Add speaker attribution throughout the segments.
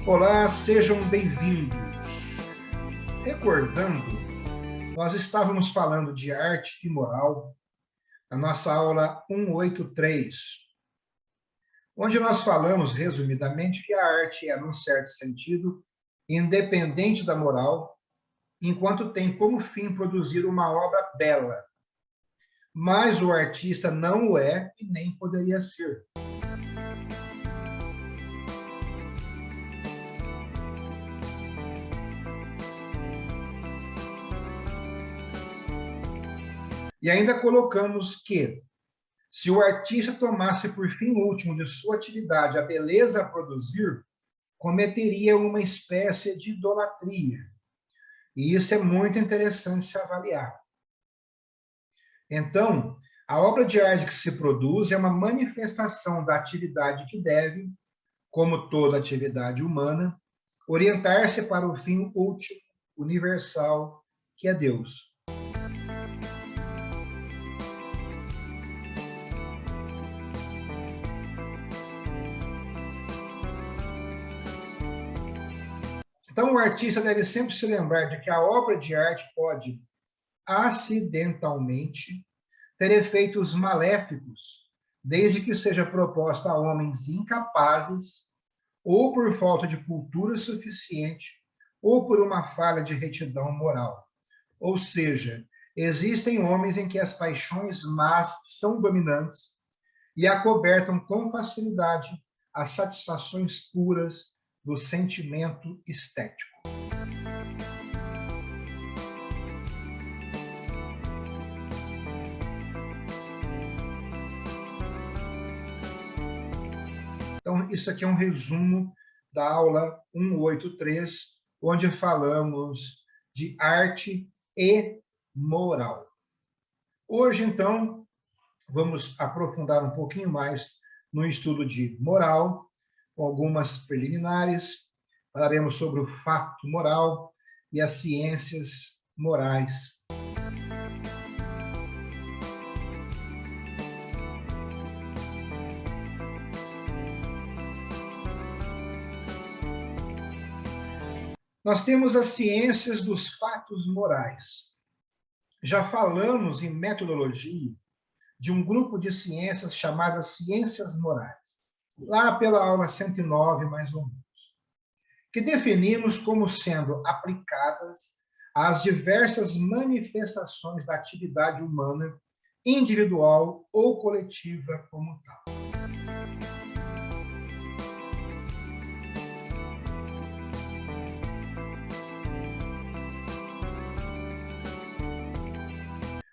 Speaker 1: Olá, sejam bem-vindos. Recordando, nós estávamos falando de arte e moral na nossa aula 183, onde nós falamos, resumidamente, que a arte é, num certo sentido, independente da moral, enquanto tem como fim produzir uma obra bela. Mas o artista não o é e nem poderia ser. E ainda colocamos que, se o artista tomasse por fim último de sua atividade a beleza a produzir, cometeria uma espécie de idolatria. E isso é muito interessante se avaliar. Então, a obra de arte que se produz é uma manifestação da atividade que deve, como toda atividade humana, orientar-se para o fim último, universal, que é Deus. Então, o artista deve sempre se lembrar de que a obra de arte pode, acidentalmente, ter efeitos maléficos, desde que seja proposta a homens incapazes, ou por falta de cultura suficiente, ou por uma falha de retidão moral. Ou seja, existem homens em que as paixões más são dominantes e acobertam com facilidade as satisfações puras do sentimento estético. Então, isso aqui é um resumo da aula 183, onde falamos de arte e moral. Hoje, então, vamos aprofundar um pouquinho mais no estudo de moral, com algumas preliminares. Falaremos sobre o fato moral e as ciências morais. Nós temos as ciências dos fatos morais. Já falamos em metodologia de um grupo de ciências chamadas ciências morais, lá pela aula 109, mais ou menos, que definimos como sendo aplicadas às diversas manifestações da atividade humana, individual ou coletiva como tal.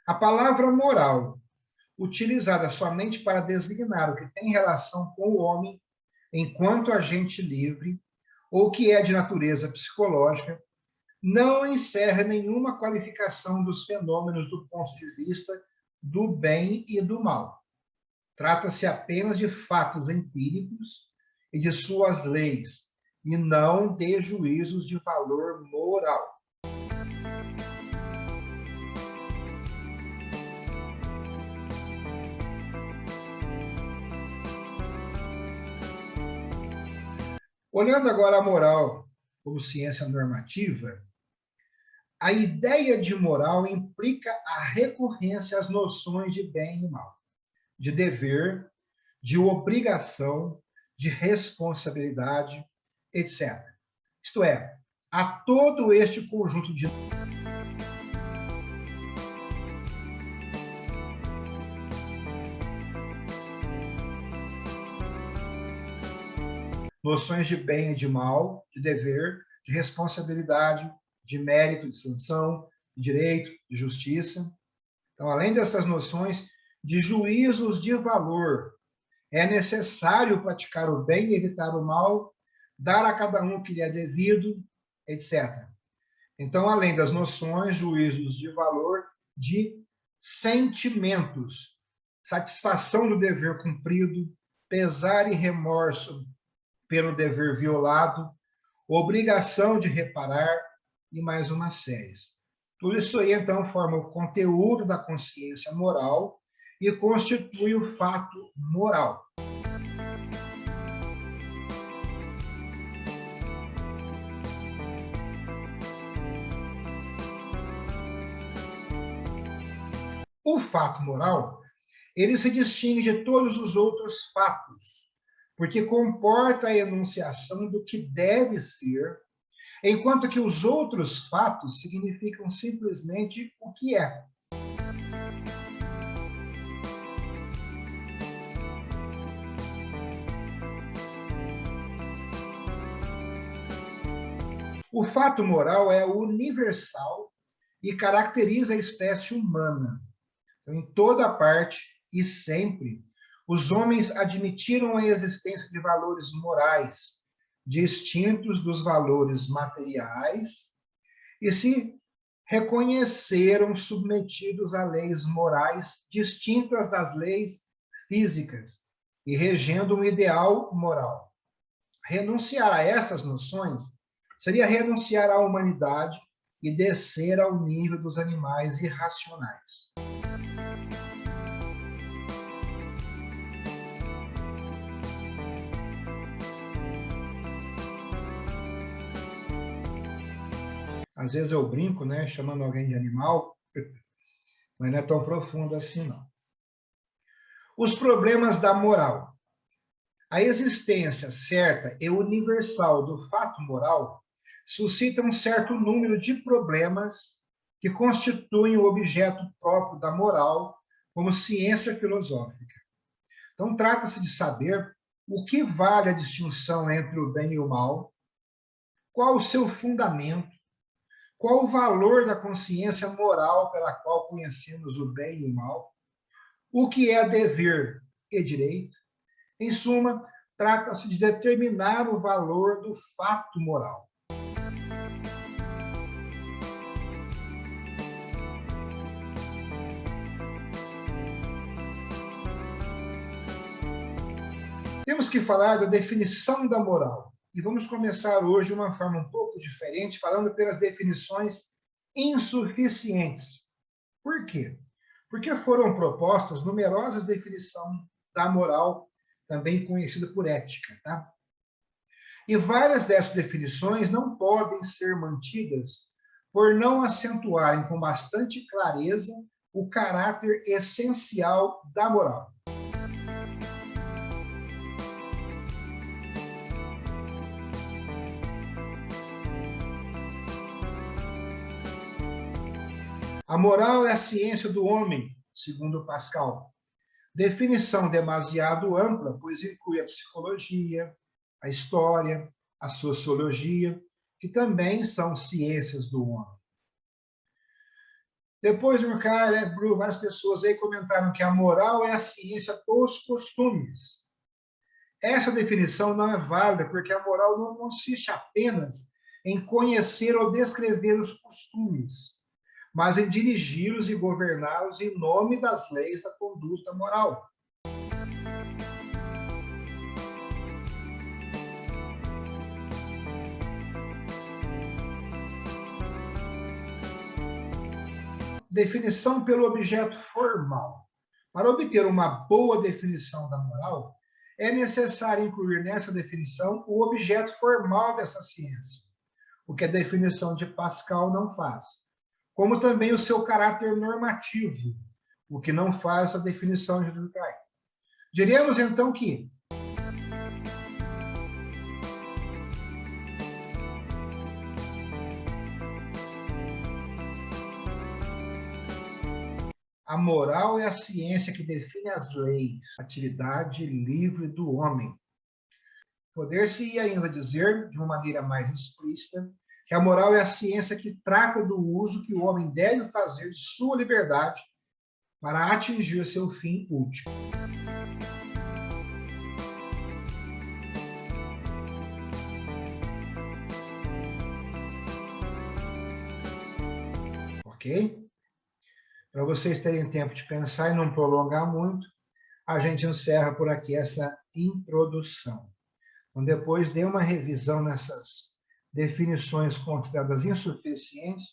Speaker 1: A palavra moral, utilizada somente para designar o que tem relação com o homem enquanto agente livre, ou que é de natureza psicológica, não encerra nenhuma qualificação dos fenômenos do ponto de vista do bem e do mal. Trata-se apenas de fatos empíricos e de suas leis, e não de juízos de valor moral. Olhando agora a moral como ciência normativa, a ideia de moral implica a recorrência às noções de bem e mal, de dever, de obrigação, de responsabilidade, etc. Isto é, a todo este conjunto de noções de bem e de mal, de dever, de responsabilidade, de mérito, de sanção, de direito, de justiça. Então, além dessas noções de juízos de valor, é necessário praticar o bem e evitar o mal, dar a cada um o que lhe é devido, etc. Então, além das noções, juízos de valor, de sentimentos, satisfação do dever cumprido, pesar e remorso pelo dever violado, obrigação de reparar e mais uma série. Tudo isso aí, então, forma o conteúdo da consciência moral e constitui o fato moral. O fato moral, ele se distingue de todos os outros fatos, porque comporta a enunciação do que deve ser, enquanto que os outros fatos significam simplesmente o que é. O fato moral é universal e caracteriza a espécie humana. Então, em toda parte e sempre, os homens admitiram a existência de valores morais distintos dos valores materiais e se reconheceram submetidos a leis morais distintas das leis físicas e regendo um ideal moral. Renunciar a estas noções seria renunciar à humanidade e descer ao nível dos animais irracionais. Às vezes eu brinco, né, chamando alguém de animal, mas não é tão profundo assim, não. Os problemas da moral. A existência certa e universal do fato moral suscita um certo número de problemas que constituem o objeto próprio da moral como ciência filosófica. Então, trata-se de saber o que vale a distinção entre o bem e o mal, qual o seu fundamento, qual o valor da consciência moral pela qual conhecemos o bem e o mal, o que é dever e direito. Em suma, trata-se de determinar o valor do fato moral. Temos que falar da definição da moral. E vamos começar hoje de uma forma um pouco diferente, falando pelas definições insuficientes. Por quê? Porque foram propostas numerosas definições da moral, também conhecida por ética, tá? E várias dessas definições não podem ser mantidas por não acentuarem com bastante clareza o caráter essencial da moral. A moral é a ciência do homem, segundo Pascal. Definição demasiado ampla, pois inclui a psicologia, a história, a sociologia, que também são ciências do homem. Depois de várias pessoas aí comentaram que a moral é a ciência dos costumes. Essa definição não é válida, porque a moral não consiste apenas em conhecer ou descrever os costumes, mas em dirigi-los e governá-los em nome das leis da conduta moral. Definição pelo objeto formal. Para obter uma boa definição da moral, é necessário incluir nessa definição o objeto formal dessa ciência, o que a definição de Pascal não faz, como também o seu caráter normativo, o que não faz a definição de Durkheim. Diremos, então, que a moral é a ciência que define as leis, a atividade livre do homem. Poder-se ainda dizer, de uma maneira mais explícita, que a moral é a ciência que trata do uso que o homem deve fazer de sua liberdade para atingir seu fim último. Ok? Para vocês terem tempo de pensar e não prolongar muito, a gente encerra por aqui essa introdução. Então, depois dê uma revisão nessas definições consideradas insuficientes,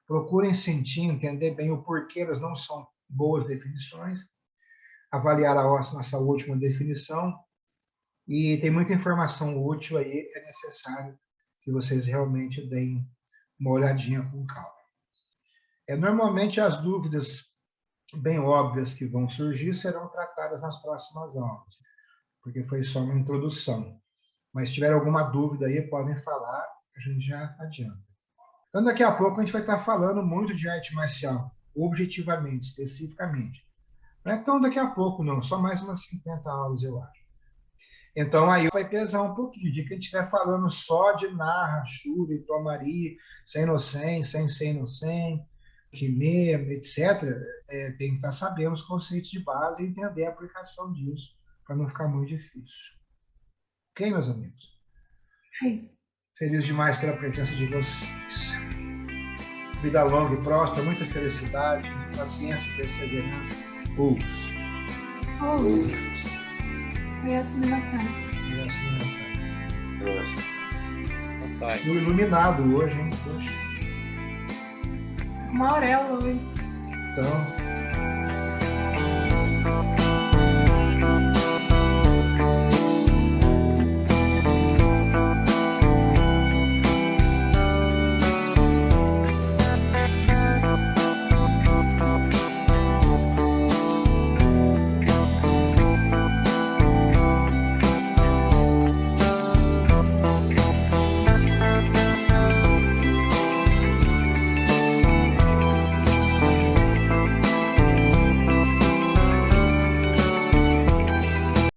Speaker 1: procurem sentir, entender bem o porquê elas não são boas definições, avaliar a nossa última definição, e tem muita informação útil aí, é necessário que vocês realmente deem uma olhadinha com calma. Normalmente as dúvidas bem óbvias que vão surgir serão tratadas nas próximas aulas, porque foi só uma introdução. Mas se tiver alguma dúvida aí, podem falar, a gente já adianta. Então, daqui a pouco a gente vai estar falando muito de arte marcial, objetivamente, especificamente. Não é tão daqui a pouco, não, só mais umas 50 aulas, eu acho. Então, aí vai pesar um pouquinho. O dia que a gente estiver falando só de Narra, Shuri, Tomari, Sem no Sen, Sem no Sen, Kime, etc., tem que estar sabendo os conceitos de base e entender a aplicação disso, para não ficar muito difícil. Ok, meus amigos?
Speaker 2: Sim.
Speaker 1: Feliz demais pela presença de vocês. Vida longa e próspera, muita felicidade, paciência e perseverança. Ouço. Estou iluminado hoje, hein? Poxa.
Speaker 2: Uma auréola hoje.
Speaker 1: Então,